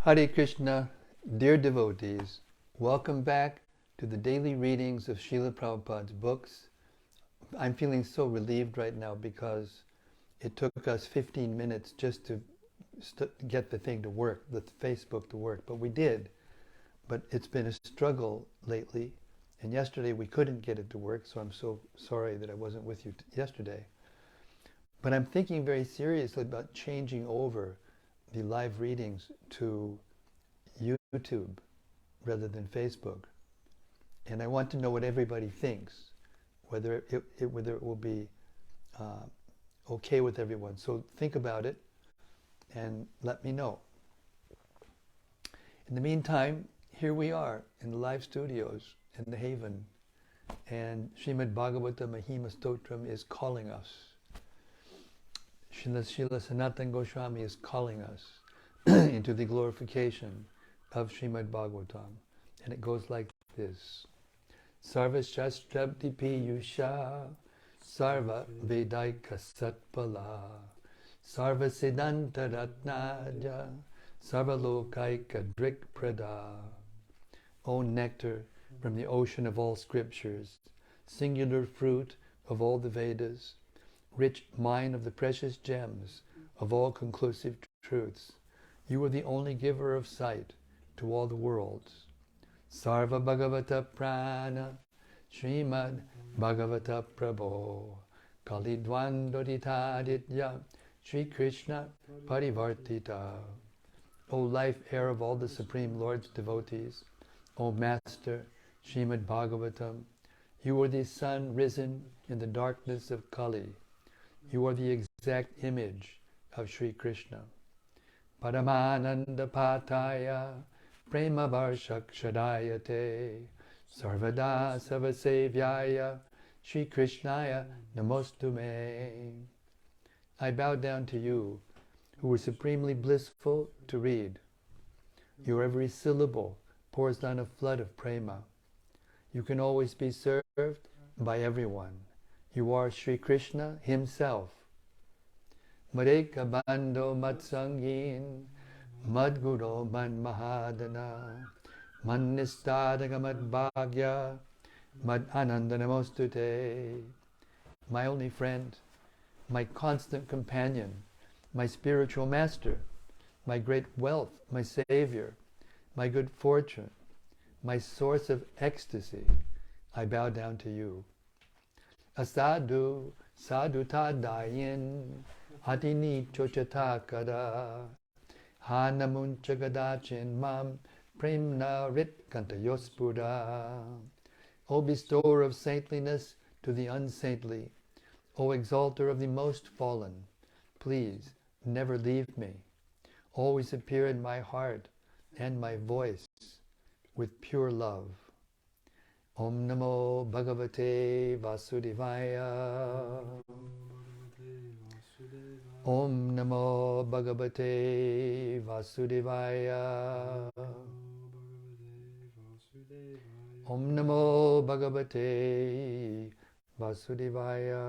Hare Krishna, dear devotees, welcome back to the daily readings of Srila Prabhupada's books. I'm feeling so relieved right now because it took us 15 minutes just to get the thing to work, the Facebook to work, but we did. But it's been a struggle lately, and yesterday we couldn't get it to work, so I'm so sorry that I wasn't with you yesterday. But I'm thinking very seriously about changing over the live readings to YouTube rather than Facebook. And I want to know what everybody thinks, whether it will be okay with everyone. So think about it and let me know. In the meantime, here we are in the live studios in the Haven, and Śrīmad-Bhāgavatam Mahima Stotram is calling us. Śrīla Sanatana Goswami is calling us into the glorification of Śrīmad-Bhāgavatam. And it goes like this. Sarva Shastrabdi Piyusha Sarva Vedaika Satpala Sarva Siddhanta Ratnaja Sarva Lokaika Drik Prada. O nectar from the ocean of all scriptures, singular fruit of all the Vedas, rich mine of the precious gems of all conclusive truths, you are the only giver of sight to all the worlds. Sarva Bhagavata Prana Śrīmad-Bhāgavata Prabho Kalidvandoditaditya Sri Krishna Parivartita. O life air of all the Supreme Lord's devotees, O Master Śrīmad-Bhāgavatam, you are the sun risen in the darkness of Kali. You are the exact image of Sri Krishna. Paramananda Pataya Prema Varshakshadayate Sarvada Savasevyaya Sri Krishnaya Namostume. I bow down to you, who are supremely blissful to read. Your every syllable pours down a flood of prema. You can always be served by everyone. You are Sri Krishna himself. Madeka Bando Matsangin Madguru Man Mahadana Man Nistadaga Mad Bhagya Mad Anandanamostute. My only friend, my constant companion, my spiritual master, my great wealth, my savior, my good fortune, my source of ecstasy, I bow down to you. Asadu sadhu tadayin adini chochatakada hanamuncha gadachin mam premna rit kantayospuda. O bestower of saintliness to the unsaintly, O exalter of the most fallen, please never leave me. Always appear in my heart and my voice with pure love. Om Namo Bhagavate Vasudevaya. Om Namo Bhagavate Vasudevaya. Om Namo Bhagavate Vasudevaya.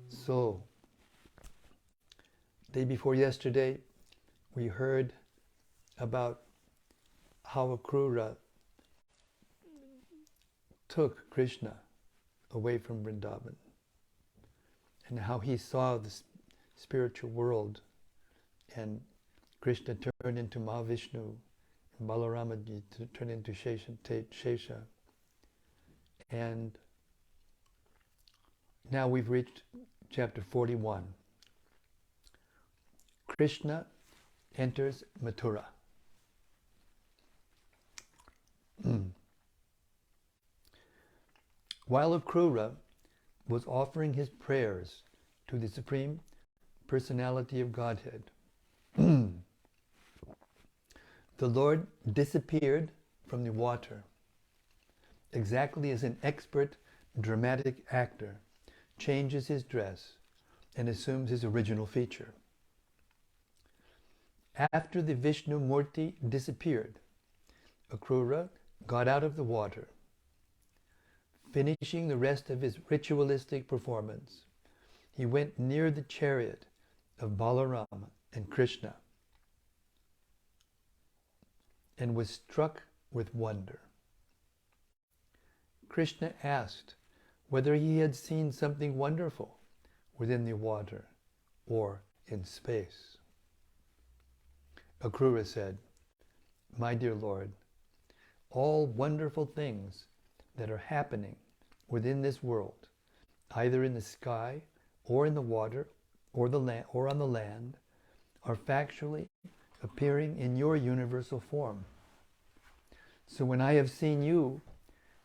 So, day before yesterday, we heard about how Mathurā took Krishna away from Vrindavan, and how he saw the spiritual world, and Krishna turned into Mahavishnu, and Balarama turned into Shesha. And now we've reached chapter 41. Krishna enters Mathurā. While Mathurā was offering his prayers to the Supreme Personality of Godhead, the Lord disappeared from the water, exactly as an expert dramatic actor changes his dress and assumes his original feature. After the Vishnu Murti disappeared, Mathurā got out of the water. Finishing the rest of his ritualistic performance, he went near the chariot of Balarama and Krishna, and was struck with wonder. Krishna asked whether he had seen something wonderful within the water or in space. Akrura said, "My dear Lord, all wonderful things that are happening within this world, either in the sky or in the water or on the land, are factually appearing in your universal form. So when I have seen you,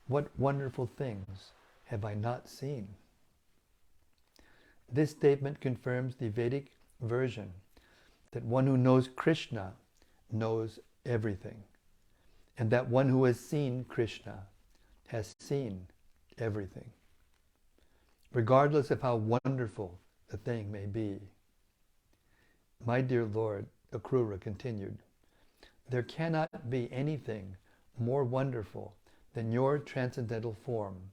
what wonderful things have I not seen?" This statement confirms the Vedic version that one who knows Krishna knows everything, and that one who has seen Krishna has seen everything, regardless of how wonderful the thing may be. My dear Lord, Akrura continued, there cannot be anything more wonderful than your transcendental form.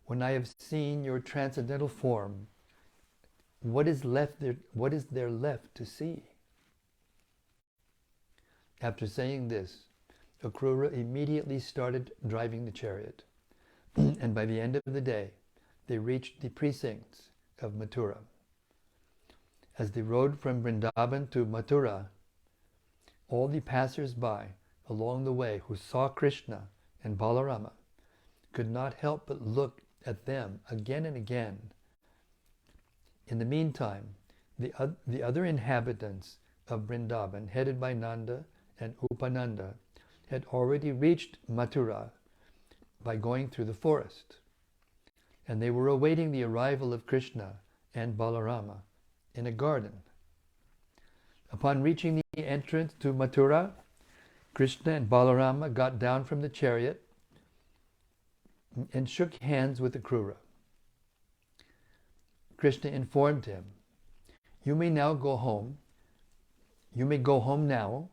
When I have seen your transcendental form, what is there left to see? After saying this, Akrura immediately started driving the chariot, and by the end of the day, they reached the precincts of Mathurā. As they rode from Vrindavan to Mathurā, all the passers-by along the way who saw Krishna and Balarama could not help but look at them again and again. In the meantime, the other inhabitants of Vrindavan, headed by Nanda and Upananda, had already reached Mathurā by going through the forest, and they were awaiting the arrival of Krishna and Balarama in a garden. Upon reaching the entrance to Mathurā, Krishna and Balarama got down from the chariot and shook hands with Akrura. Krishna informed him, "You may now go home. You may go home now,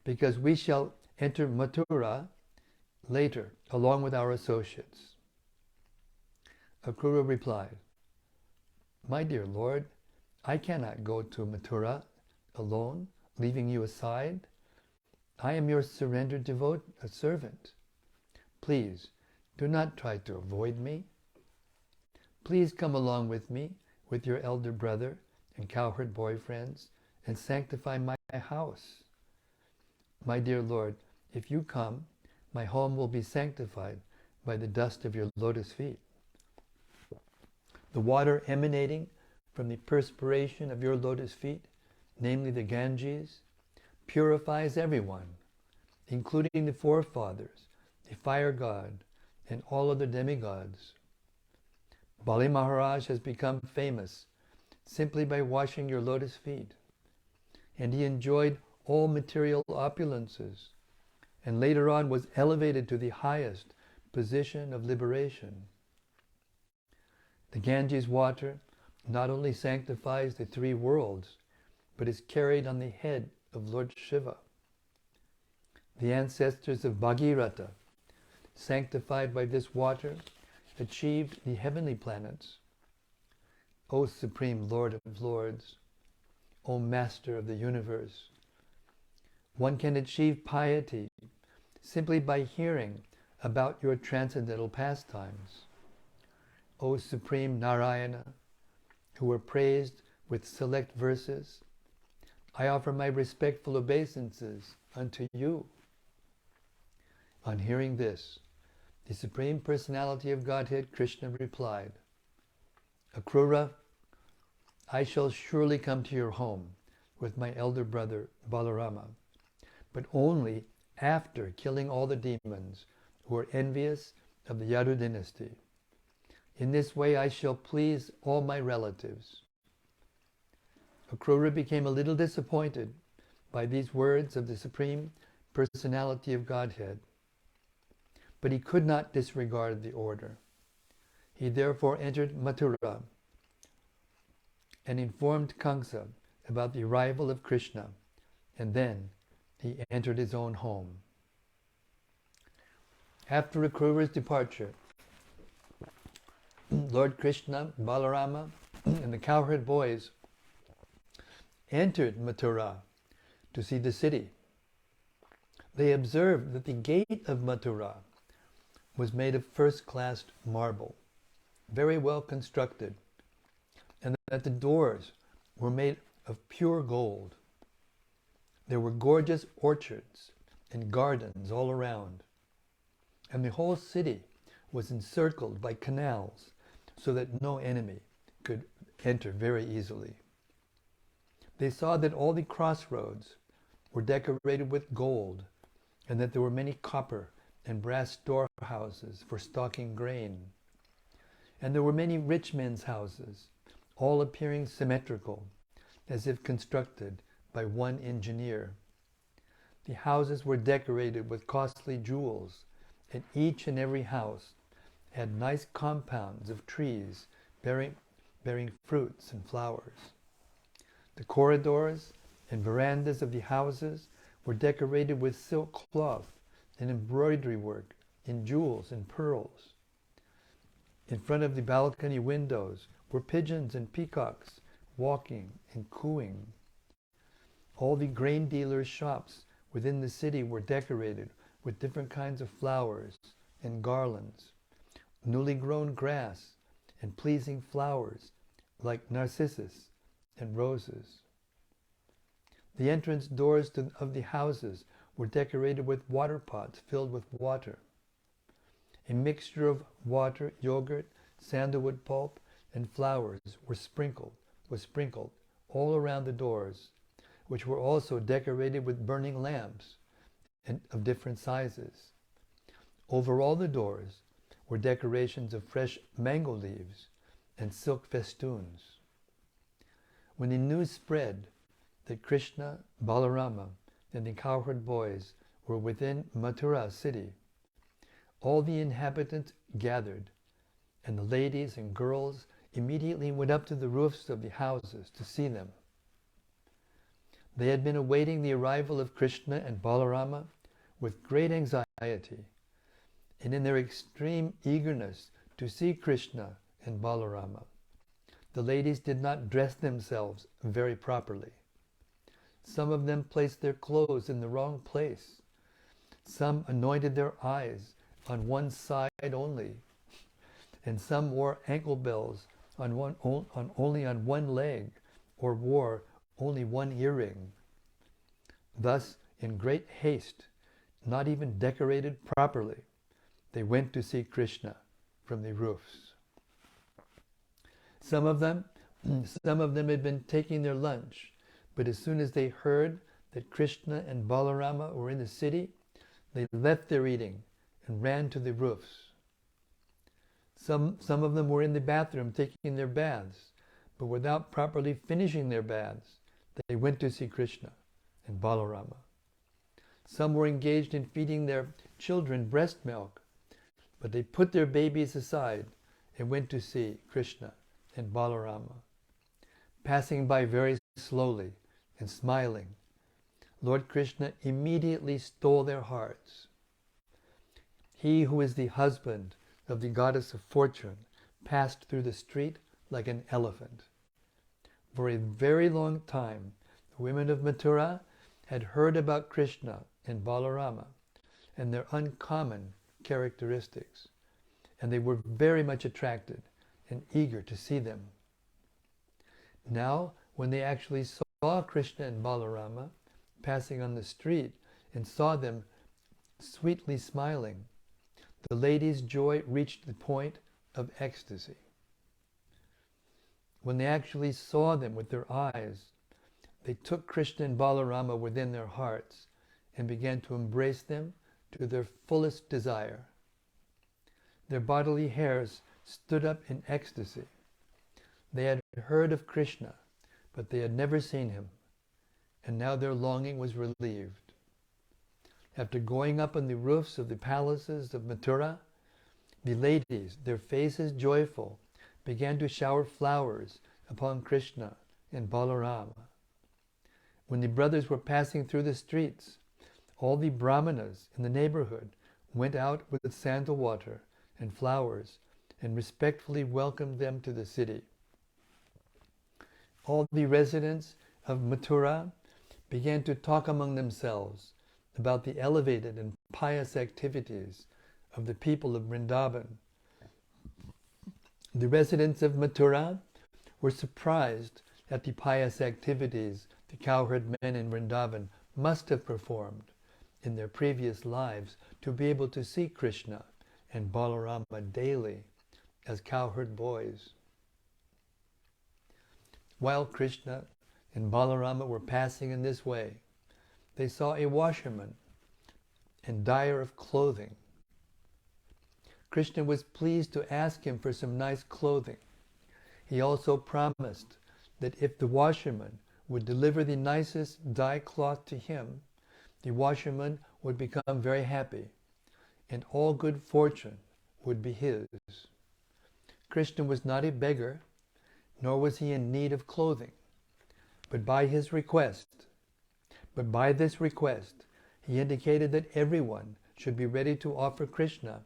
because we shall enter Mathurā later, along with our associates." Akrura replied, "My dear Lord, I cannot go to Mathurā alone, leaving you aside. I am your surrendered servant. Please, do not try to avoid me. Please come along with me, with your elder brother and cowherd boyfriends, and sanctify my house. My dear Lord, if you come, my home will be sanctified by the dust of your lotus feet. The water emanating from the perspiration of your lotus feet, namely the Ganges, purifies everyone, including the forefathers, the fire god, and all other demigods. Bali Maharaj has become famous simply by washing your lotus feet, and he enjoyed all material opulences, and later on was elevated to the highest position of liberation. The Ganges water not only sanctifies the three worlds, but is carried on the head of Lord Shiva. The ancestors of Bhagirata, sanctified by this water, achieved the heavenly planets. O Supreme Lord of Lords, O Master of the universe, one can achieve piety simply by hearing about your transcendental pastimes. O Supreme Narayana, who were praised with select verses, I offer my respectful obeisances unto you." On hearing this, the Supreme Personality of Godhead, Krishna, replied, "Akrura, I shall surely come to your home with my elder brother Balarama, but only after killing all the demons who are envious of the Yadu dynasty. In this way I shall please all my relatives." Akrura became a little disappointed by these words of the Supreme Personality of Godhead, but he could not disregard the order. He therefore entered Mathurā and informed Kamsa about the arrival of Krishna, and then he entered his own home. After Akrura's departure, Lord Krishna, Balarama, and the cowherd boys entered Mathurā to see the city. They observed that the gate of Mathurā was made of first-class marble, very well constructed, and that the doors were made of pure gold. There were gorgeous orchards and gardens all around, and the whole city was encircled by canals so that no enemy could enter very easily. They saw that all the crossroads were decorated with gold, and that there were many copper and brass storehouses for stocking grain. And there were many rich men's houses, all appearing symmetrical, as if constructed by one engineer. The houses were decorated with costly jewels, and each and every house had nice compounds of trees bearing fruits and flowers. The corridors and verandas of the houses were decorated with silk cloth and embroidery work in jewels and pearls. In front of the balcony windows were pigeons and peacocks walking and cooing. All the grain dealers' shops within the city were decorated with different kinds of flowers and garlands, newly grown grass and pleasing flowers like narcissus and roses. The entrance doors of the houses were decorated with water pots filled with water. A mixture of water, yogurt, sandalwood pulp, and flowers was sprinkled all around the doors, which were also decorated with burning lamps of different sizes. Over all the doors were decorations of fresh mango leaves and silk festoons. When the news spread that Krishna, Balarama, and the cowherd boys were within Mathurā city, all the inhabitants gathered, and the ladies and girls immediately went up to the roofs of the houses to see them. They had been awaiting the arrival of Krishna and Balarama with great anxiety, and in their extreme eagerness to see Krishna and Balarama, the ladies did not dress themselves very properly. Some of them placed their clothes in the wrong place. Some anointed their eyes on one side only, and some wore ankle bells only on one leg, or wore only one earring. Thus, in great haste, not even decorated properly, they went to see Krishna from the roofs. Some of them had been taking their lunch, but as soon as they heard that Krishna and Balarama were in the city, they left their eating and ran to the roofs. Some of them were in the bathroom taking their baths, but without properly finishing their baths, they went to see Krishna and Balarama. Some were engaged in feeding their children breast milk, but they put their babies aside and went to see Krishna and Balarama. Passing by very slowly and smiling, Lord Krishna immediately stole their hearts. He who is the husband of the goddess of fortune passed through the street like an elephant. For a very long time, the women of Mathurā had heard about Krishna and Balarama and their uncommon characteristics, and they were very much attracted and eager to see them. Now, when they actually saw Krishna and Balarama passing on the street and saw them sweetly smiling, the ladies' joy reached the point of ecstasy. When they actually saw them with their eyes, they took Krishna and Balarama within their hearts and began to embrace them to their fullest desire. Their bodily hairs stood up in ecstasy. They had heard of Krishna, but they had never seen him, and now their longing was relieved. After going up on the roofs of the palaces of Mathurā, the ladies, their faces joyful, began to shower flowers upon Krishna and Balarama. When the brothers were passing through the streets, all the brahmanas in the neighborhood went out with sandal water and flowers and respectfully welcomed them to the city. All the residents of Mathurā began to talk among themselves about the elevated and pious activities of the people of Vrindavan. The residents of Mathurā were surprised at the pious activities the cowherd men in Vrindavan must have performed in their previous lives to be able to see Krishna and Balarama daily as cowherd boys. While Krishna and Balarama were passing in this way, they saw a washerman and dyer of clothing. Krishna was pleased to ask him for some nice clothing. He also promised that if the washerman would deliver the nicest dye cloth to him, the washerman would become very happy, and all good fortune would be his. Krishna was not a beggar, nor was he in need of clothing, but by this request, he indicated that everyone should be ready to offer Krishna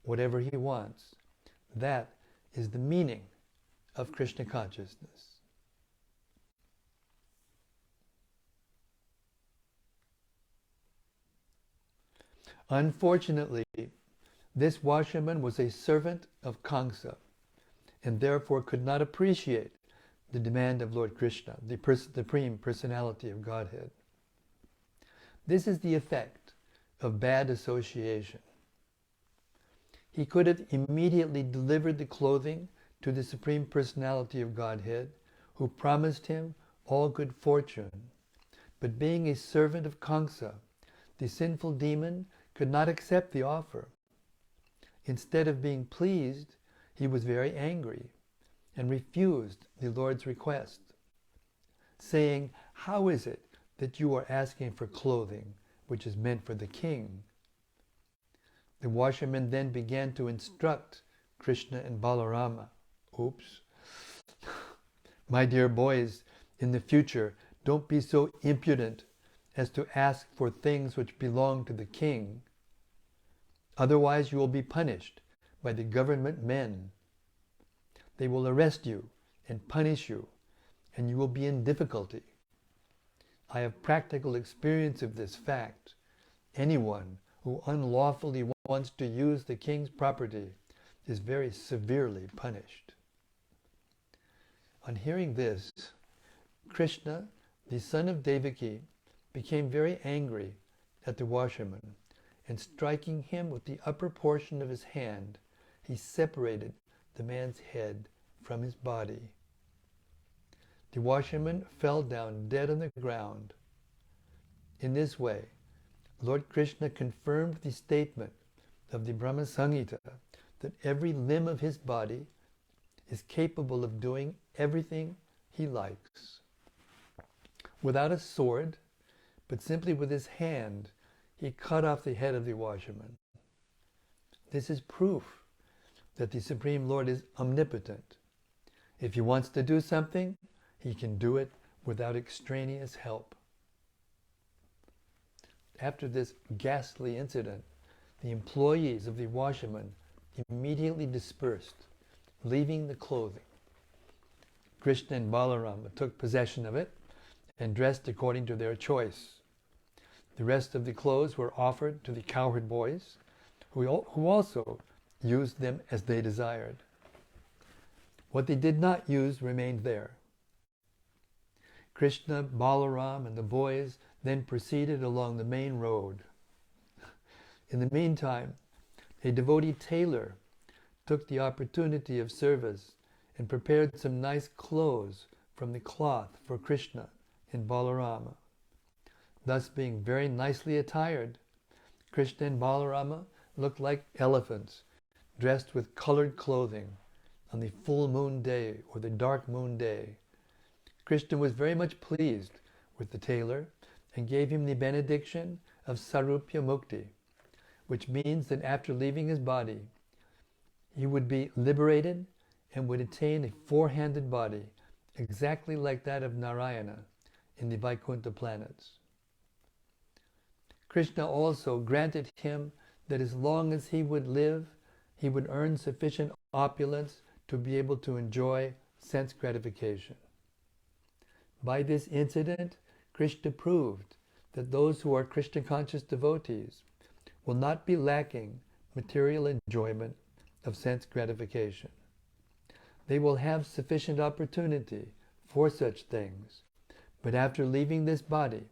whatever he wants. That is the meaning of Krishna consciousness. Unfortunately, this washerman was a servant of Kamsa, and therefore could not appreciate the demand of Lord Krishna, the Supreme Personality of Godhead. This is the effect of bad association. He could have immediately delivered the clothing to the Supreme Personality of Godhead, who promised him all good fortune. But being a servant of Kamsa, the sinful demon could not accept the offer. Instead of being pleased, he was very angry and refused the Lord's request, saying, "How is it that you are asking for clothing which is meant for the king?" The washerman then began to instruct Krishna and Balarama. Oops. My dear boys, in the future, don't be so impudent as to ask for things which belong to the king. Otherwise you will be punished by the government men. They will arrest you and punish you, and you will be in difficulty. I have practical experience of this fact. Anyone who unlawfully wants to use the king's property is very severely punished. On hearing this, Krishna, the son of Devaki, became very angry at the washerman, and striking him with the upper portion of his hand, he separated the man's head from his body. The washerman fell down dead on the ground. In this way, Lord Krishna confirmed the statement of the Brahma Samhita that every limb of his body is capable of doing everything he likes. Without a sword, but simply with his hand, he cut off the head of the washerman. This is proof that the Supreme Lord is omnipotent. If he wants to do something, he can do it without extraneous help. After this ghastly incident, the employees of the washerman immediately dispersed, leaving the clothing. Krishna and Balarama took possession of it and dressed according to their choice. The rest of the clothes were offered to the cowherd boys, who also used them as they desired. What they did not use remained there. Krishna, Balaram, and the boys then proceeded along the main road. In the meantime, a devotee tailor took the opportunity of service and prepared some nice clothes from the cloth for Krishna and Balarama. Thus, being very nicely attired, Krishna and Balarama looked like elephants dressed with colored clothing on the full moon day or the dark moon day. Krishna was very much pleased with the tailor and gave him the benediction of Sarupya Mukti, which means that after leaving his body, he would be liberated and would attain a four-handed body, exactly like that of Narayana in the Vaikuntha planets. Krishna also granted him that as long as he would live, he would earn sufficient opulence to be able to enjoy sense gratification. By this incident, Krishna proved that those who are Krishna conscious devotees will not be lacking material enjoyment of sense gratification. They will have sufficient opportunity for such things, but after leaving this body,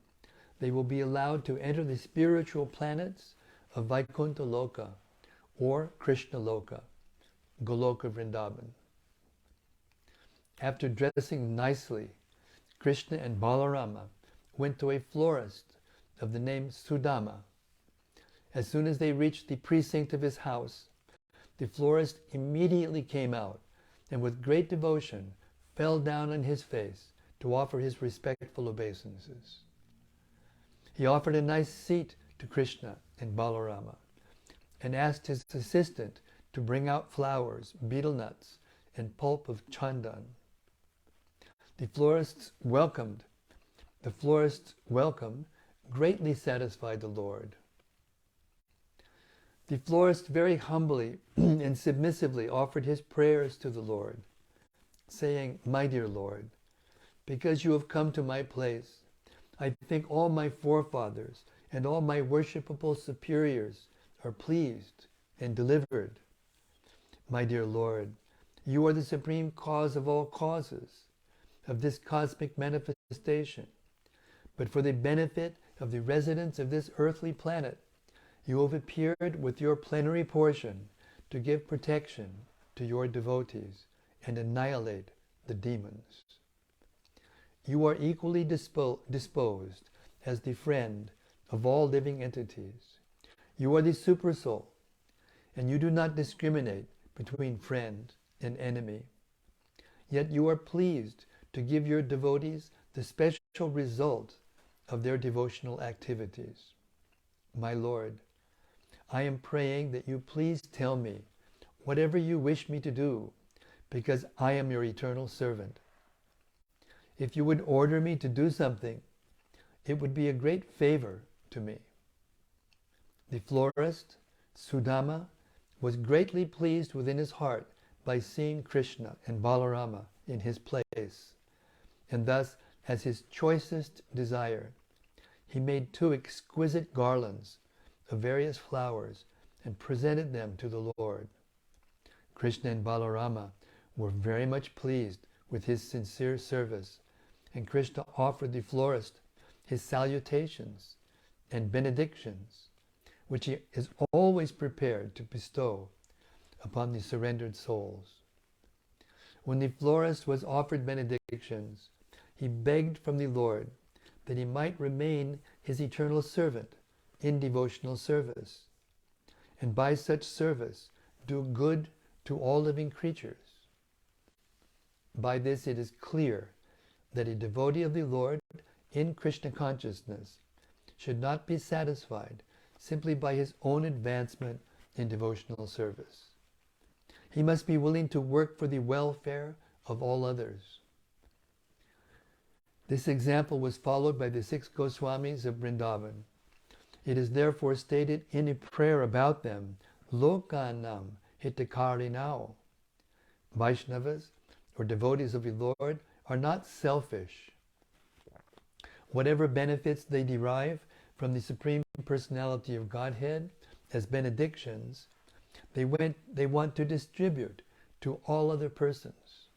they will be allowed to enter the spiritual planets of Vaikuntha Loka or Krishna Loka, Goloka Vrindavan. After dressing nicely, Krishna and Balarama went to a florist of the name Sudama. As soon as they reached the precinct of his house, the florist immediately came out and with great devotion fell down on his face to offer his respectful obeisances. He offered a nice seat to Krishna and Balarama and asked his assistant to bring out flowers, betel nuts, and pulp of chandan. The florist's welcome greatly satisfied the Lord. The florist very humbly and submissively offered his prayers to the Lord, saying, "My dear Lord, because you have come to my place, I think all my forefathers and all my worshipable superiors are pleased and delivered. My dear Lord, you are the supreme cause of all causes, of this cosmic manifestation. But for the benefit of the residents of this earthly planet, you have appeared with your plenary portion to give protection to your devotees and annihilate the demons. You are equally disposed as the friend of all living entities. You are the Supersoul, and you do not discriminate between friend and enemy. Yet you are pleased to give your devotees the special result of their devotional activities. My Lord, I am praying that you please tell me whatever you wish me to do, because I am your eternal servant. If you would order me to do something, it would be a great favor to me." The florist, Sudama, was greatly pleased within his heart by seeing Krishna and Balarama in his place, and thus, as his choicest desire, he made 2 exquisite garlands of various flowers and presented them to the Lord. Krishna and Balarama were very much pleased with his sincere service, and Krishna offered the florist his salutations and benedictions, which he is always prepared to bestow upon the surrendered souls. When the florist was offered benedictions, he begged from the Lord that he might remain his eternal servant in devotional service, and by such service do good to all living creatures. By this it is clear that a devotee of the Lord in Krishna consciousness should not be satisfied simply by his own advancement in devotional service. He must be willing to work for the welfare of all others. This example was followed by the 6 Goswamis of Vrindavan. It is therefore stated in a prayer about them, Lokanam Hitakarinao. Vaishnavas, or devotees of the Lord, are not selfish. Whatever benefits they derive from the Supreme Personality of Godhead as benedictions, they want to distribute to all other persons.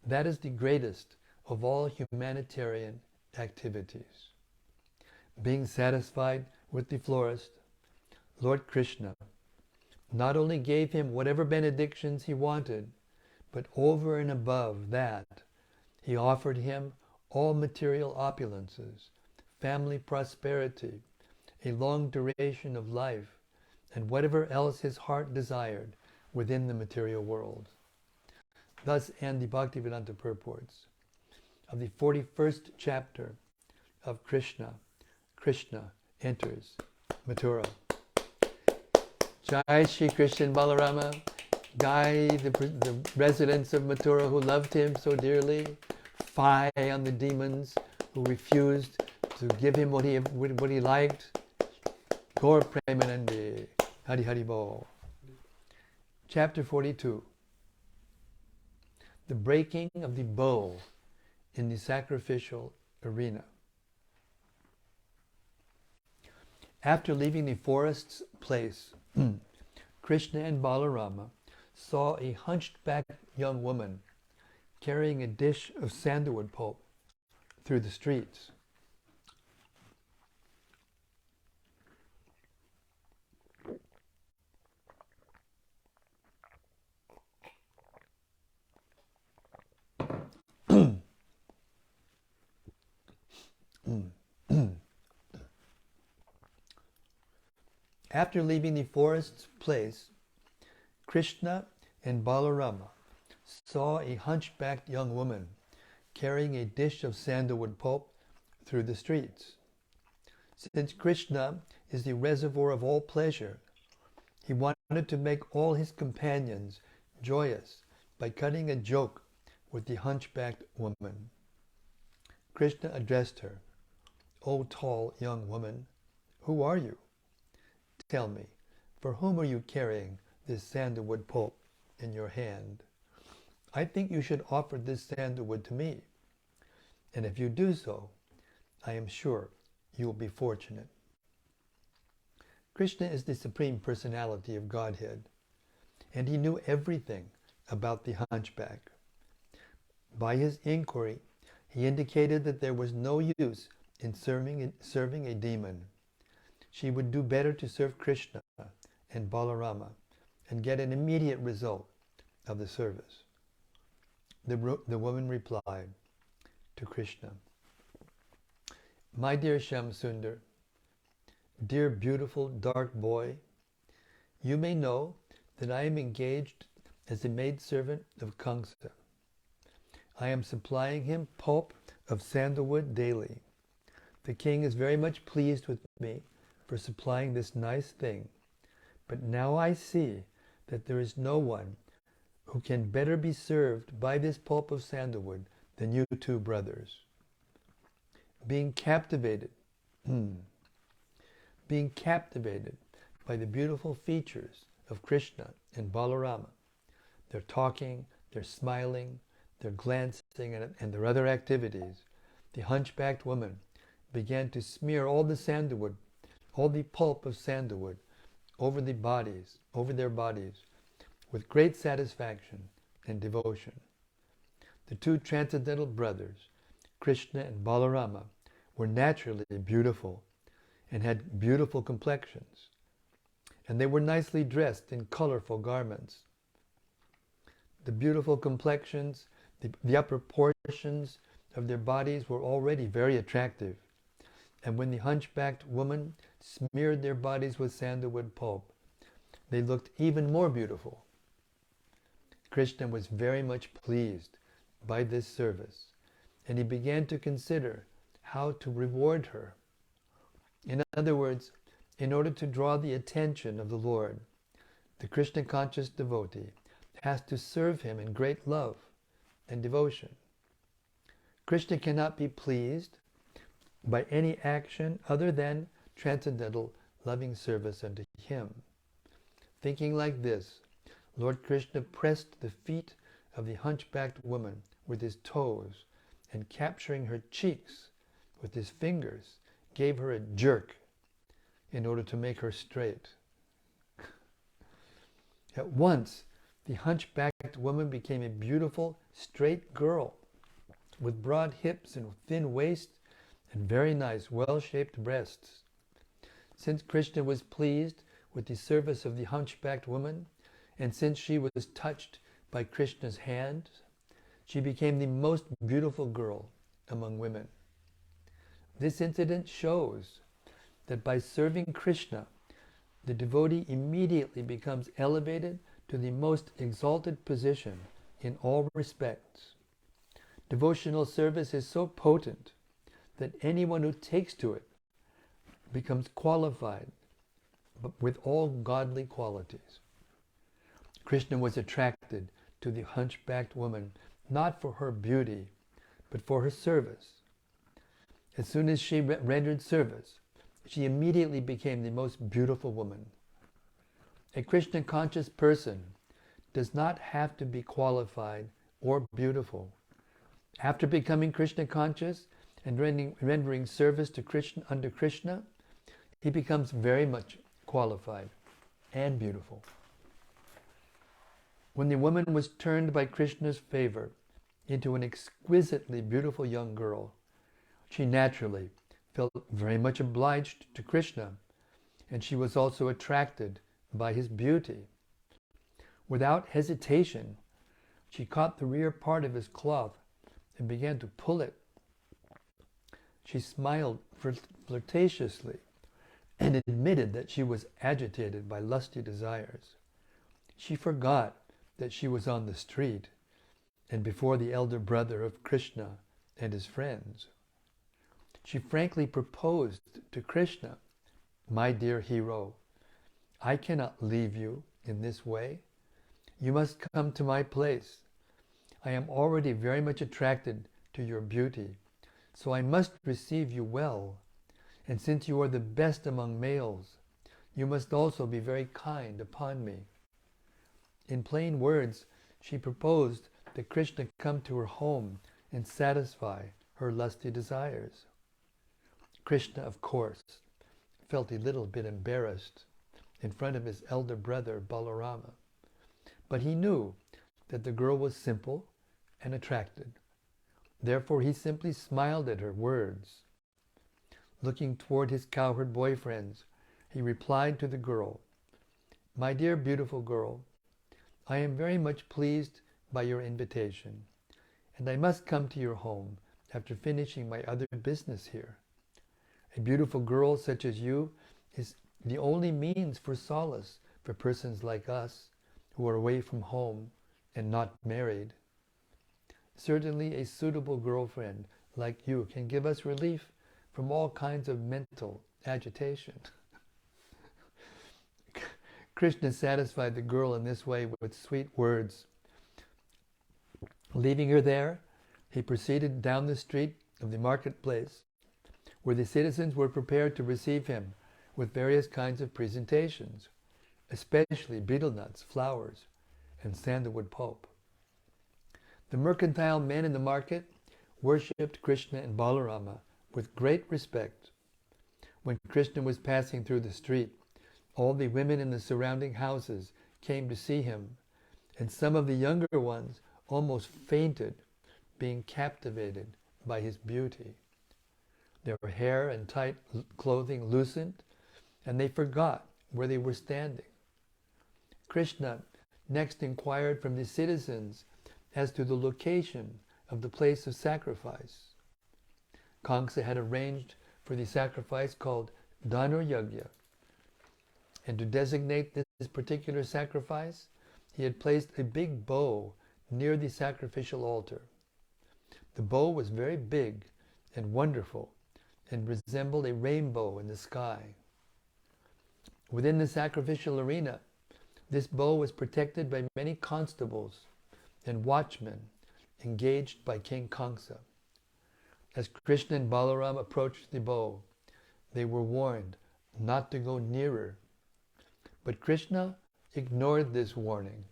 That is the greatest of all humanitarian activities. Being satisfied with the florist, Lord Krishna not only gave him whatever benedictions he wanted, but over and above that, he offered him all material opulences, family prosperity, a long duration of life, and whatever else his heart desired within the material world. Thus end the Bhaktivedanta purports of the 41st chapter of Krishna. Krishna enters Mathurā. Jai Shri Krishna and Balarama, Jai the residents of Mathurā who loved him so dearly, fie on the demons who refused to give him what he liked. Gaur Premanandi, Hari Hari Bo. Chapter 42. The breaking of the bow in the sacrificial arena. After leaving the forest's place, Krishna and Balarama saw a hunchbacked young woman carrying a dish of sandalwood pulp through the streets. After leaving the forest's place, Krishna and Balarama saw a hunchbacked young woman carrying a dish of sandalwood pulp through the streets. Since Krishna is the reservoir of all pleasure, he wanted to make all his companions joyous by cutting a joke with the hunchbacked woman. Krishna addressed her, "O tall young woman, who are you? Tell me, for whom are you carrying this sandalwood pulp in your hand? I think you should offer this sandalwood to me, and if you do so, I am sure you will be fortunate." Krishna is the Supreme Personality of Godhead, and he knew everything about the hunchback. By his inquiry, he indicated that there was no use in serving a demon. She would do better to serve Krishna and Balarama and get an immediate result of the service. The woman replied to Krishna, "My dear Shamsundar, dear beautiful dark boy, you may know that I am engaged as a maidservant of Kṛṣṇa. I am supplying him pulp of sandalwood daily. The king is very much pleased with me for supplying this nice thing, but now I see that there is no one who can better be served by this pulp of sandalwood than you two brothers. Being captivated by the beautiful features of Krishna and Balarama, their talking, their smiling, their glancing, and their other activities, the hunchbacked woman began to smear all the pulp of sandalwood over their bodies, with great satisfaction and devotion. The two transcendental brothers, Krishna and Balarama, were naturally beautiful and had beautiful complexions, and they were nicely dressed in colorful garments. The beautiful complexions, the upper portions of their bodies were already very attractive, and when the hunchbacked woman smeared their bodies with sandalwood pulp, they looked even more beautiful. Krishna was very much pleased by this service, and he began to consider how to reward her. In other words, in order to draw the attention of the Lord, the Krishna conscious devotee has to serve him in great love and devotion. Krishna cannot be pleased by any action other than transcendental loving service unto him. Thinking like this, Lord Krishna pressed the feet of the hunchbacked woman with his toes, and capturing her cheeks with his fingers, gave her a jerk in order to make her straight. At once, the hunchbacked woman became a beautiful, straight girl with broad hips and thin waist and very nice, well-shaped breasts. Since Krishna was pleased with the service of the hunchbacked woman, and since she was touched by Krishna's hand, she became the most beautiful girl among women. This incident shows that by serving Krishna, the devotee immediately becomes elevated to the most exalted position in all respects. Devotional service is so potent that anyone who takes to it becomes qualified with all godly qualities. Krishna was attracted to the hunchbacked woman not for her beauty, but for her service. As soon as she rendered service, she immediately became the most beautiful woman. A Krishna conscious person does not have to be qualified or beautiful, After becoming Krishna conscious and rendering service to Krishna under Krishna, he becomes very much qualified and beautiful. When the woman was turned by Krishna's favor into an exquisitely beautiful young girl, she naturally felt very much obliged to Krishna, and she was also attracted by his beauty. Without hesitation, she caught the rear part of his cloth and began to pull it. She smiled flirtatiously and admitted that she was agitated by lusty desires. She forgot that she was on the street and before the elder brother of Krishna and his friends. She frankly proposed to Krishna, "My dear hero, I cannot leave you in this way. You must come to my place. I am already very much attracted to your beauty, so I must receive you well. And since you are the best among males, you must also be very kind upon me." In plain words, she proposed that Krishna come to her home and satisfy her lusty desires. Krishna, of course, felt a little bit embarrassed in front of his elder brother Balarama, but he knew that the girl was simple and attracted. Therefore, he simply smiled at her words. Looking toward his cowherd boyfriends, he replied to the girl, "My dear beautiful girl, I am very much pleased by your invitation, and I must come to your home after finishing my other business here. A beautiful girl such as you is the only means for solace for persons like us who are away from home and not married. Certainly a suitable girlfriend like you can give us relief from all kinds of mental agitation." Krishna satisfied the girl in this way with sweet words. Leaving her there, he proceeded down the street of the marketplace, where the citizens were prepared to receive him with various kinds of presentations, especially betel nuts, flowers, and sandalwood pulp. The mercantile men in the market worshipped Krishna and Balarama with great respect. When Krishna was passing through the street, all the women in the surrounding houses came to see him, and some of the younger ones almost fainted, being captivated by his beauty. Their hair and tight clothing loosened, and they forgot where they were standing. Krishna next inquired from the citizens as to the location of the place of sacrifice. Kṛṣṇa had arranged for the sacrifice called Dhanur-yagya, and to designate this particular sacrifice, he had placed a big bow near the sacrificial altar. The bow was very big and wonderful and resembled a rainbow in the sky. Within the sacrificial arena, this bow was protected by many constables and watchmen engaged by King Kṛṣṇa. As Krishna and Balaram approached the bow, they were warned not to go nearer. But Krishna ignored this warning.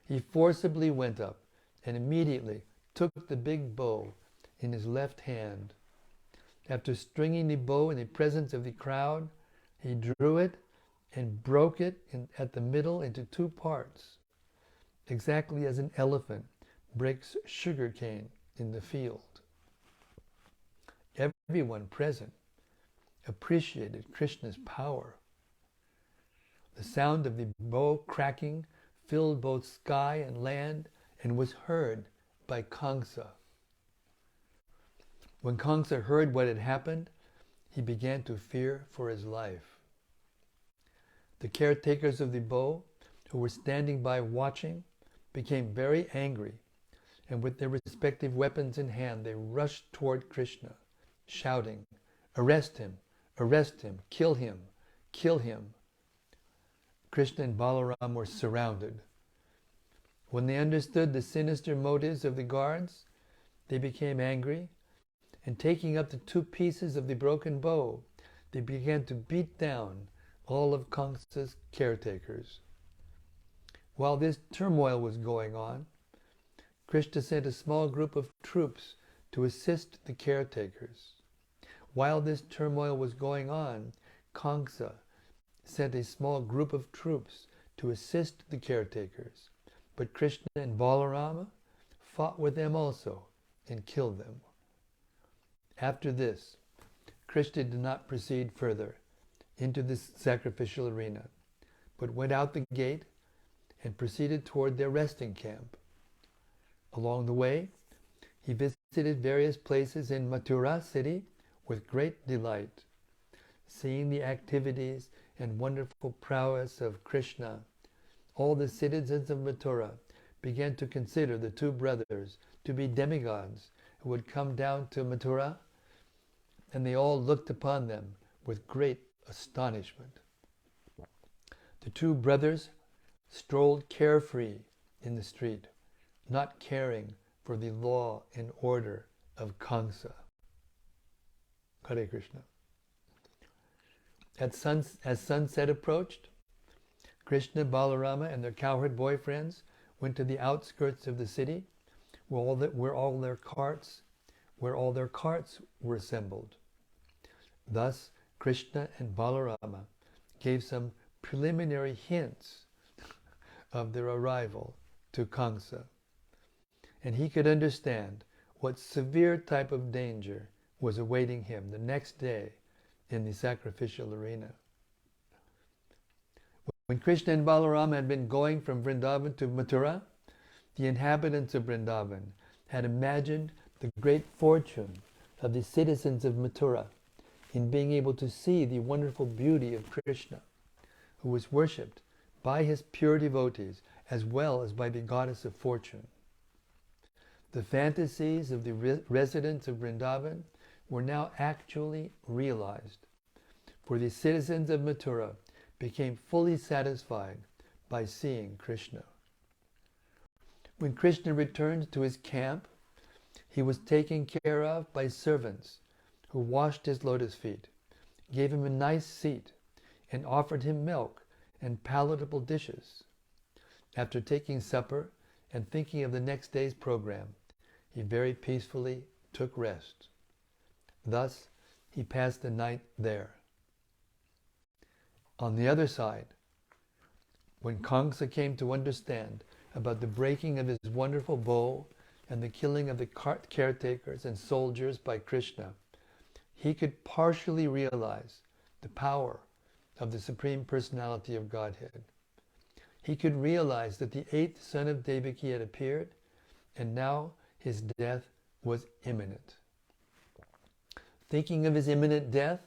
He forcibly went up and immediately took the big bow in his left hand. After stringing the bow in the presence of the crowd, he drew it and broke it at the middle into two parts, exactly as an elephant breaks sugar cane in the field. Everyone present appreciated Krishna's power. The sound of the bow cracking filled both sky and land and was heard by Kṛṣṇa. When Kṛṣṇa heard what had happened, he began to fear for his life. The caretakers of the bow, who were standing by watching, became very angry, and with their respective weapons in hand, they rushed toward Krishna, shouting, "Arrest him! Arrest him! Kill him! Kill him!" Krishna and Balaram were surrounded. When they understood the sinister motives of the guards, they became angry, and taking up the two pieces of the broken bow, they began to beat down all of Kṛṣṇa's caretakers. While this turmoil was going on, Krishna sent a small group of troops to assist the caretakers. While this turmoil was going on, Kṛṣṇa sent a small group of troops to assist the caretakers, but Krishna and Balarama fought with them also and killed them. After this, Krishna did not proceed further into this sacrificial arena, but went out the gate and proceeded toward their resting camp. Along the way, he visited various places in Mathurā city with great delight. Seeing the activities and wonderful prowess of Krishna, all the citizens of Mathurā began to consider the two brothers to be demigods who would come down to Mathurā, and they all looked upon them with great astonishment. The two brothers strolled carefree in the street, not caring for the law and order of Kṛṣṇa. Hare Krishna. As sunset approached, Krishna, Balarama, and their cowherd boyfriends went to the outskirts of the city, where all their carts were assembled. Thus, Krishna and Balarama gave some preliminary hints of their arrival to Kṛṣṇa, and he could understand what severe type of danger was awaiting him the next day in the sacrificial arena. When Krishna and Balarama had been going from Vrindavan to Mathurā, the inhabitants of Vrindavan had imagined the great fortune of the citizens of Mathurā in being able to see the wonderful beauty of Krishna, who was worshipped by his pure devotees as well as by the goddess of fortune. The fantasies of the residents of Vrindavan were now actually realized, for the citizens of Mathurā became fully satisfied by seeing Krishna. When Krishna returned to his camp, he was taken care of by servants who washed his lotus feet, gave him a nice seat, and offered him milk and palatable dishes. After taking supper and thinking of the next day's program, he very peacefully took rest. Thus, he passed the night there. On the other side, when Kṛṣṇa came to understand about the breaking of his wonderful bow and the killing of the caretakers and soldiers by Krishna, he could partially realize the power of the Supreme Personality of Godhead. He could realize that the 8th son of Devaki had appeared, and now his death was imminent. Thinking of his imminent death,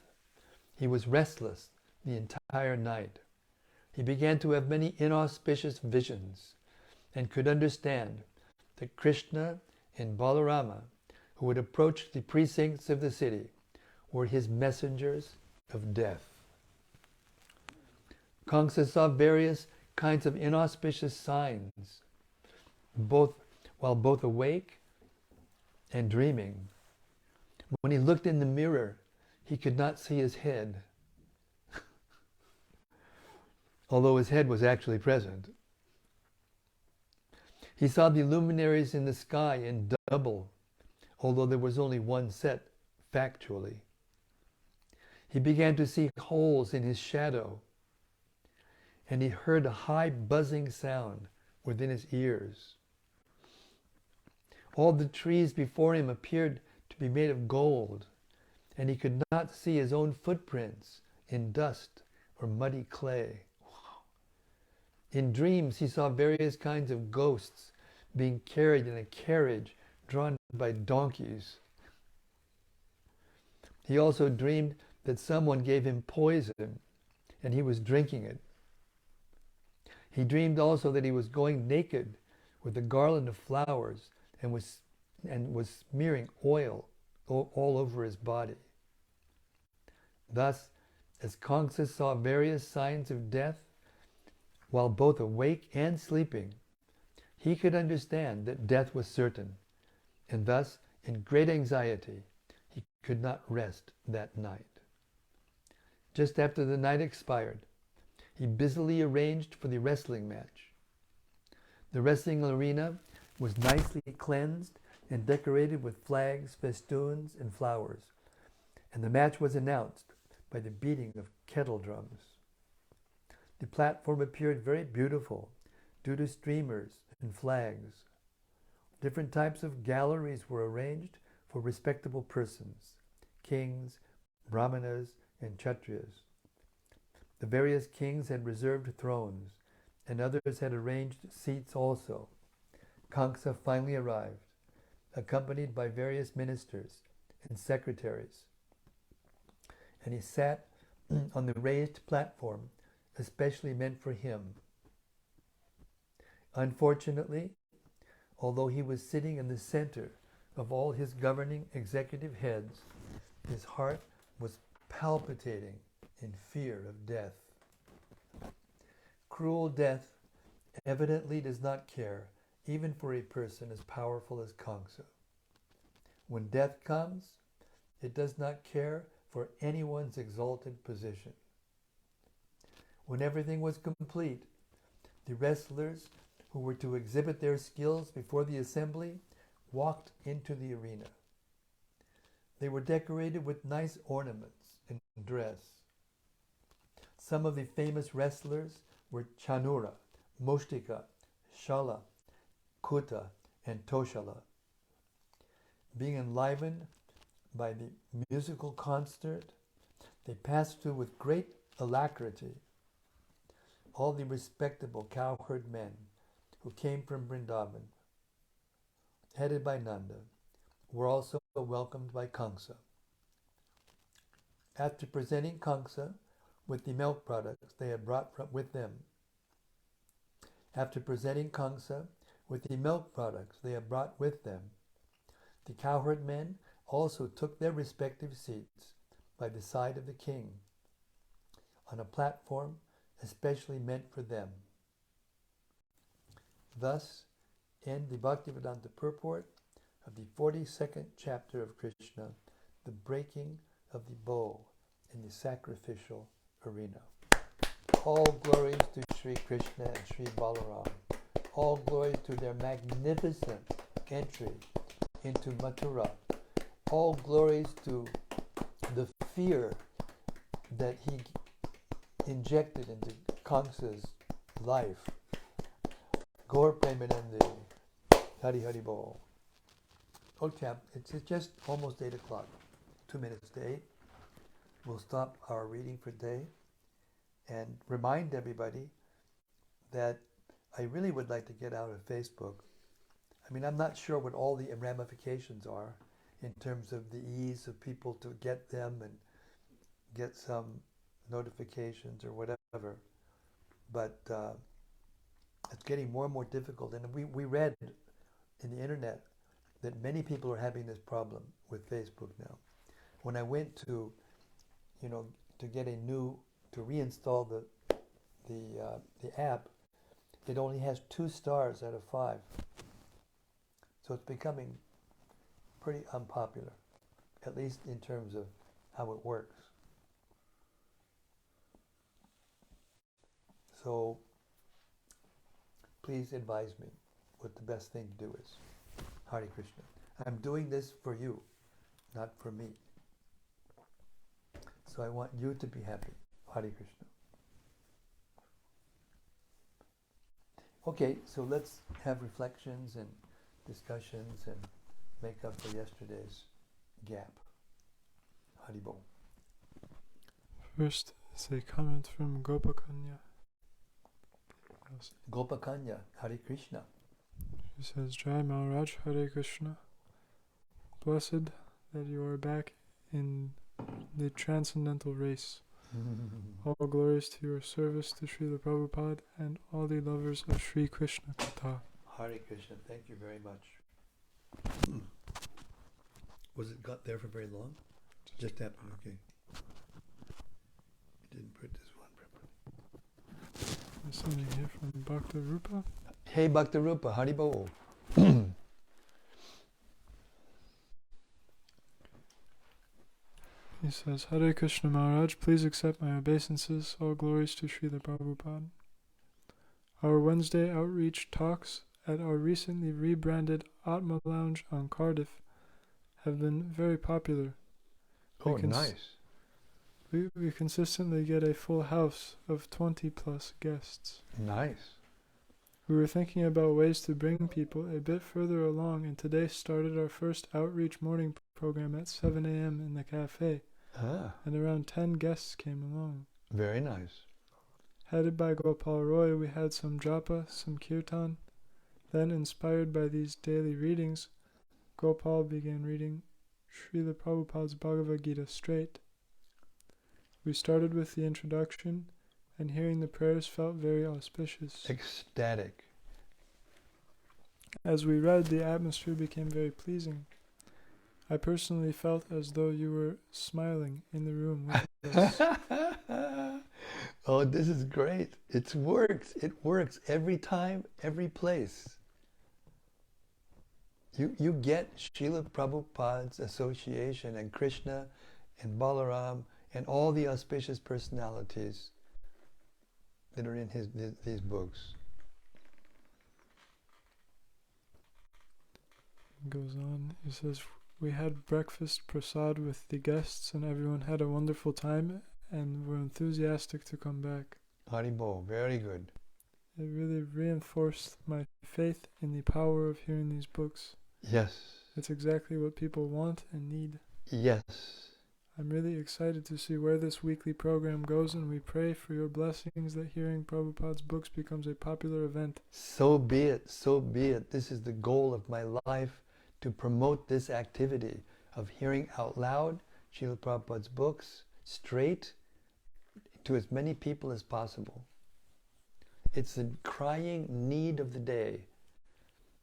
he was restless the entire night. He began to have many inauspicious visions and could understand that Krishna and Balarama, who would approach the precincts of the city, were his messengers of death. Kṛṣṇa saw various kinds of inauspicious signs, while both awake and dreaming. When he looked in the mirror, he could not see his head, although his head was actually present. He saw the luminaries in the sky in double, although there was only one set factually. He began to see holes in his shadow, and he heard a high buzzing sound within his ears. All the trees before him appeared to be made of gold, and he could not see his own footprints in dust or muddy clay. In dreams, he saw various kinds of ghosts being carried in a carriage drawn by donkeys. He also dreamed that someone gave him poison and he was drinking it. He dreamed also that he was going naked with a garland of flowers and was smearing oil all over his body. Thus, as Kṛṣṇa saw various signs of death, while both awake and sleeping, he could understand that death was certain, and thus, in great anxiety, he could not rest that night. Just after the night expired, he busily arranged for the wrestling match. The wrestling arena was nicely cleansed and decorated with flags, festoons, and flowers, and the match was announced by the beating of kettle drums. The platform appeared very beautiful due to streamers and flags. Different types of galleries were arranged for respectable persons, kings, brahmanas, and kshatriyas. The various kings had reserved thrones, and others had arranged seats also. Kṛṣṇa finally arrived, accompanied by various ministers and secretaries, and he sat on the raised platform especially meant for him. Unfortunately, although he was sitting in the center of all his governing executive heads, his heart was palpitating in fear of death. Cruel death evidently does not care even for a person as powerful as Kṛṣṇa. When death comes, it does not care for anyone's exalted position. When everything was complete, the wrestlers who were to exhibit their skills before the assembly walked into the arena. They were decorated with nice ornaments and dress. Some of the famous wrestlers were Chanura, Mushtika, Shala, Kuta, and Toshala. Being enlivened by the musical concert, they passed through with great alacrity. All the respectable cowherd men who came from Vrindavan, headed by Nanda, were also welcomed by Kṛṣṇa. After presenting Kṛṣṇa with the milk products they had brought with them, the cowherd men also took their respective seats by the side of the king, on a platform especially meant for them. Thus end the Bhaktivedanta purport of the 42nd chapter of Krishna, the breaking of the bow in the sacrificial arena. All glories to Sri Krishna and Sri Balaram. All glories to their magnificent entry into Mathurā. All glories to the fear that he injected into Kṛṣṇa's life. Gaur Premanande, Hari Hari Bol. Okay, it's just almost 8 o'clock, 2 minutes to 8. We'll stop our reading for today and remind everybody that I really would like to get out of Facebook. I mean, I'm not sure what all the ramifications are in terms of the ease of people to get them and get some notifications or whatever. But it's getting more and more difficult. And we read in the internet that many people are having this problem with Facebook now. When I went to, to get to reinstall the app, it only has 2 stars out of 5. So it's becoming pretty unpopular, at least in terms of how it works. So please advise me what the best thing to do is. Hare Krishna. I'm doing this for you, not for me. So I want you to be happy. Hare Krishna. Okay, so let's have reflections and discussions and make up for yesterday's gap. Haribol. First is a comment from Gopakanya. Gopakanya, Hare Krishna. She says, Jai Maharaj, Hare Krishna. Blessed that you are back in the transcendental race. All glories to your service to Śrīla Prabhupāda and all the lovers of Sri Krishna Katha. Hare Krishna, thank you very much. Was it got there for very long? Just happened, okay. You didn't put this one properly. There's something here from Bhaktivedanta. Hey Bhaktivedanta, Haribol. He says, Hare Krishna Maharaj, please accept my obeisances. All glories to Śrīla Prabhupāda. Our Wednesday outreach talks at our recently rebranded Atma Lounge on Cardiff have been very popular. Oh, nice. We consistently get a full house of 20 plus guests. Nice. We were thinking about ways to bring people a bit further along, and today started our first outreach morning program at 7 a.m. in the cafe. And around 10 guests came along. Very nice. Headed by Gopal Roy, we had some japa, some kirtan. Then, inspired by these daily readings, Gopal began reading Srila Prabhupāda's Bhagavad Gita straight. We started with the introduction, and hearing the prayers felt very auspicious. Ecstatic. As we read, the atmosphere became very pleasing. I personally felt as though you were smiling in the room with us. Oh, this is great. It works. It works every time, every place. You get Srila Prabhupada's association and Krishna and Balaram and all the auspicious personalities that are in these books. He goes on, he says, we had breakfast prasad with the guests and everyone had a wonderful time and were enthusiastic to come back. Haribol, very good. It really reinforced my faith in the power of hearing these books. Yes. It's exactly what people want and need. Yes. I'm really excited to see where this weekly program goes, and we pray for your blessings that hearing Prabhupada's books becomes a popular event. So be it, so be it. This is the goal of my life, to promote this activity of hearing out loud Srila Prabhupada's books straight to as many people as possible. It's the crying need of the day.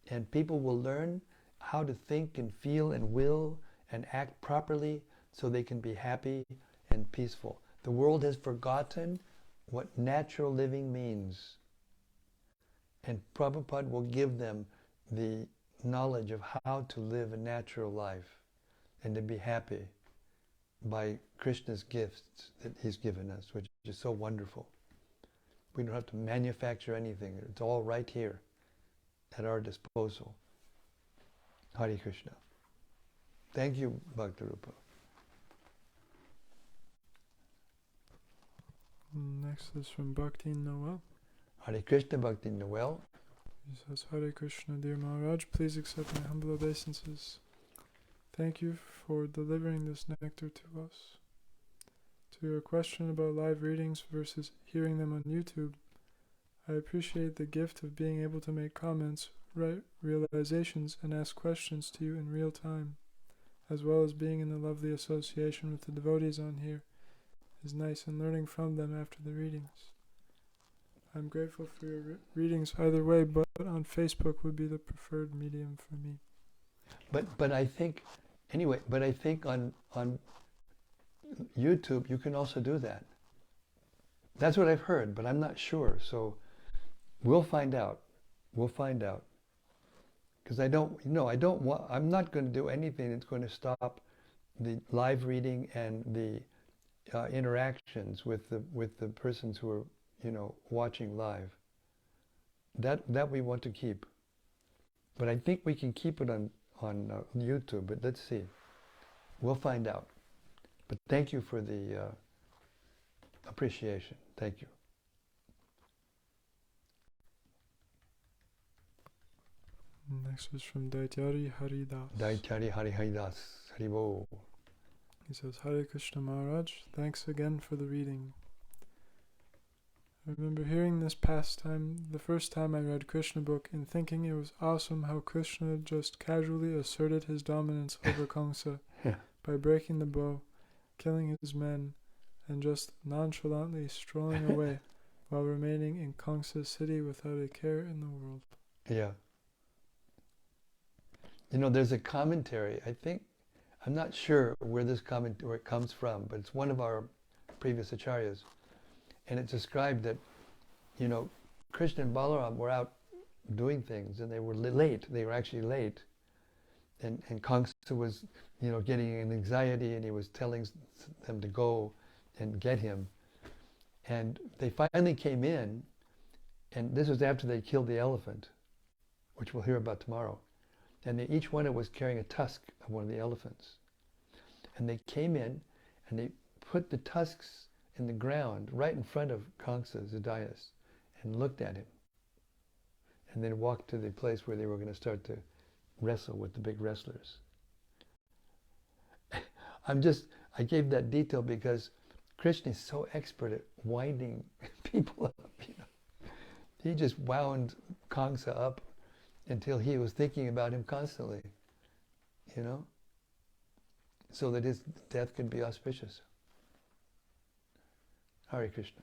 And people will learn how to think and feel and will and act properly so they can be happy and peaceful. The world has forgotten what natural living means. And Prabhupada will give them the knowledge of how to live a natural life and to be happy by Krishna's gifts that he's given us, which is so wonderful. We don't have to manufacture anything. It's all right here at our disposal. Hare Krishna. Thank you, Bhaktirupa. Next is from Bhakti Noel. Hare Krishna, Bhakti Noel. He says, Hare Krishna, dear Maharaj, please accept my humble obeisances. Thank you for delivering this nectar to us. To your question about live readings versus hearing them on YouTube, I appreciate the gift of being able to make comments, write realizations, and ask questions to you in real time, as well as being in the lovely association with the devotees on here is nice, and learning from them after the readings. I'm grateful for your readings either way, but on Facebook would be the preferred medium for me. But I think, anyway, I think on YouTube you can also do that. That's what I've heard, but I'm not sure. So we'll find out. We'll find out. Because I'm not going to do anything that's going to stop the live reading and the interactions with the persons who are, watching live. That we want to keep. But I think we can keep it on YouTube, but let's see. We'll find out. But thank you for the appreciation. Thank you. Next is from Daityari Haridas. Daityari Haridas. Haribo. He says, Hare Krishna Maharaj, thanks again for the reading. I remember hearing this pastime the first time I read Krishna book and thinking it was awesome how Krishna just casually asserted his dominance over Kṛṣṇa by breaking the bow, killing his men, and just nonchalantly strolling away while remaining in Kṛṣṇa's city without a care in the world. Yeah. There's a commentary, I'm not sure where it comes from, but it's one of our previous acharyas. And it described that, Krishna and Balaram were out doing things and they were late. They were actually late. And Kṛṣṇa was, getting an anxiety and he was telling them to go and get him. And they finally came in, and this was after they killed the elephant. which we'll hear about tomorrow. And each one was carrying a tusk of one of the elephants. And they came in and they put the tusks in the ground right in front of Kṛṣṇa, the dais, and looked at him. And then walked to the place where they were going to start to wrestle with the big wrestlers. I gave that detail because Krishna is so expert at winding people up, you know. He just wound Kṛṣṇa up until he was thinking about him constantly, you know, so that his death could be auspicious. Hare Krishna.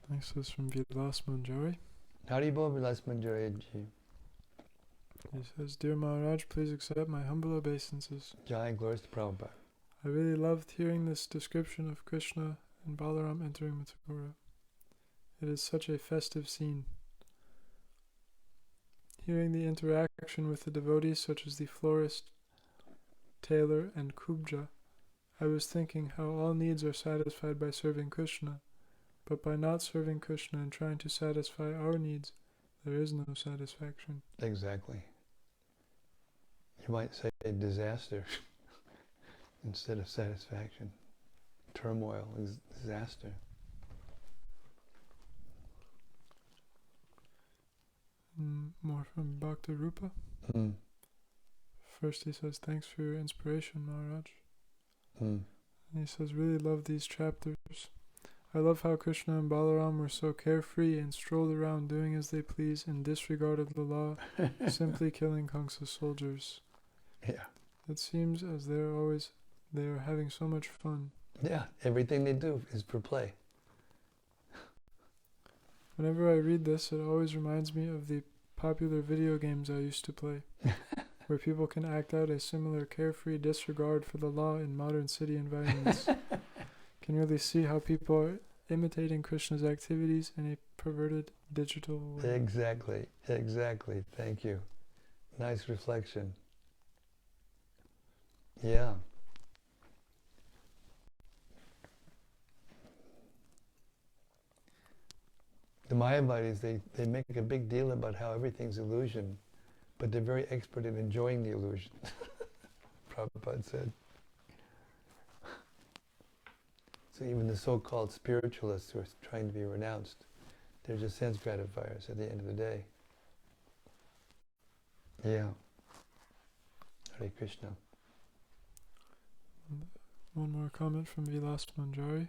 Thanks, this is from Vyāsadeva. Haribol Vilas Manjari ji. He says, Dear Maharaj, please accept my humble obeisances. Jai, glories to Prabhupada. I really loved hearing this description of Krishna and Balaram entering Mathurā. It is such a festive scene. Hearing the interaction with the devotees such as the florist, tailor, and Kubja, I was thinking how all needs are satisfied by serving Krishna, but by not serving Krishna and trying to satisfy our needs, there is no satisfaction. Exactly. You might say disaster instead of satisfaction. Turmoil is disaster. More from Bhakti Rupa. First he says, thanks for your inspiration, Maharaj. And he says, really love these chapters. I love how Krishna and Balaram were so carefree and strolled around doing as they please in disregard of the law, simply killing Kṛṣṇa's soldiers. Yeah. It seems as they are having so much fun. Yeah, everything they do is for play. Whenever I read this, it always reminds me of the popular video games I used to play, where people can act out a similar carefree disregard for the law in modern city environments. Can really see how people are imitating Krishna's activities in a perverted digital way. Exactly, exactly. Thank you. Nice reflection. Yeah. The Mayavadis, they make a big deal about how everything's illusion, but they're very expert at enjoying the illusion. Prabhupada said. So even the so-called spiritualists who are trying to be renounced, they're just sense gratifiers at the end of the day. Yeah. Hare Krishna. One more comment from Vilas Manjari.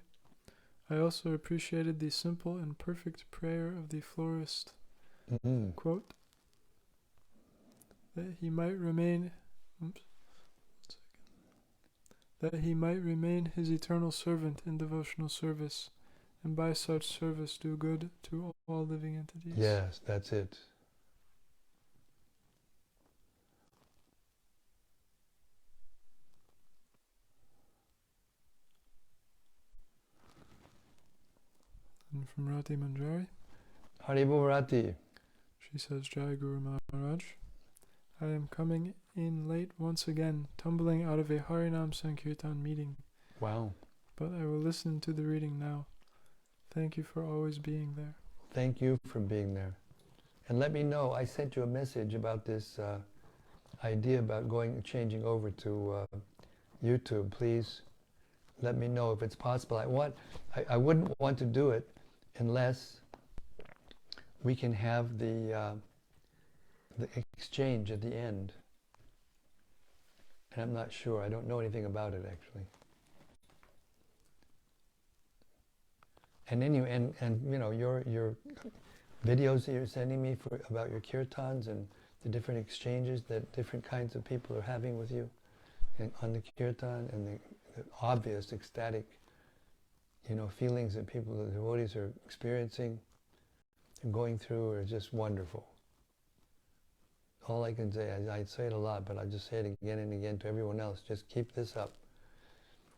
I also appreciated the simple and perfect prayer of the florist. Quote, that he might remain his eternal servant in devotional service, and by such service do good to all living entities. Yes, that's it. And from Rati Manjari. Haribo Rati. She says, Jai Guru Maharaj, I am coming in late once again, tumbling out of a Harinam Sankirtan meeting. Wow. But I will listen to the reading now. Thank you for always being there. Thank you for being there. And let me know, I sent you a message about this idea about changing over to YouTube. Please let me know if it's possible. I wouldn't want to do it unless we can have the exchange at the end. And I'm not sure. I don't know anything about it actually. And anyway, and you know, your videos that you're sending me about your kirtans and the different exchanges that different kinds of people are having with you on the kirtan, and the obvious ecstatic, you know, feelings that the devotees are experiencing and going through are just wonderful. All I can say, I say it a lot, but I'll just say it again and again to everyone else, just keep this up.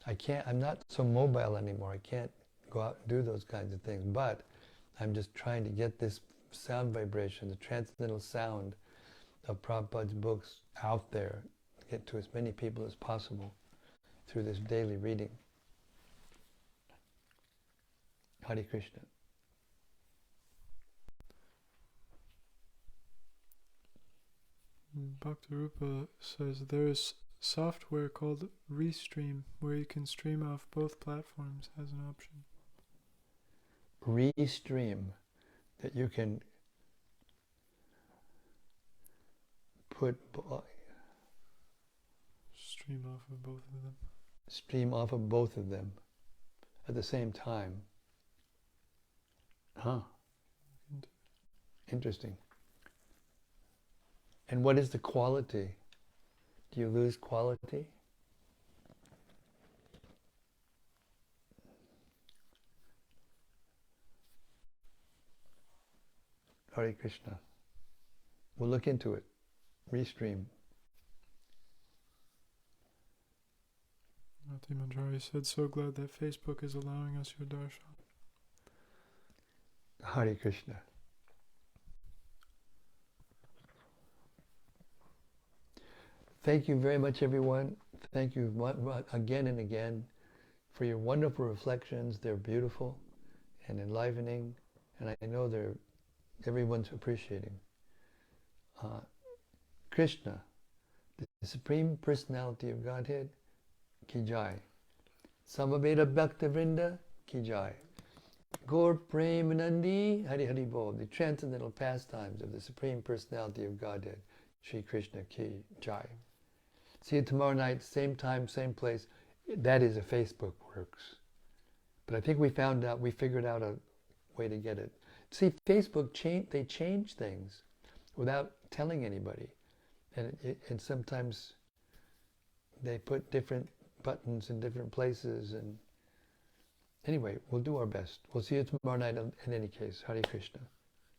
I'm not so mobile anymore. I can't go out and do those kinds of things, but I'm just trying to get this sound vibration, the transcendental sound of Prabhupada's books out there, get to as many people as possible through this daily reading. Hare Krishna. Bhaktivedanta says there is software called Restream where you can stream off both platforms as an option. Restream, that you can stream off of both of them. Stream off of both of them at the same time. Huh. Interesting. And what is the quality? Do you lose quality? Hare Krishna. We'll look into it. Restream. Manjari said, so glad that Facebook is allowing us your darshan. Hare Krishna. Thank you very much, everyone. Thank you again and again for your wonderful reflections. They're beautiful and enlivening, and I know everyone's appreciating. Krishna, the Supreme Personality of Godhead, Ki Jai. Samaveda Bhaktivedanta, Ki Jai. Gaur Premanandi, Hari Hari Bol, the transcendental pastimes of the Supreme Personality of Godhead, Shri Krishna, Ki Jai. See you tomorrow night, same time, same place. That is a Facebook works. But I think we figured out a way to get it. See, Facebook, they change things without telling anybody. And sometimes they put different buttons in different places. And anyway, we'll do our best. We'll see you tomorrow night in any case. Hare Krishna.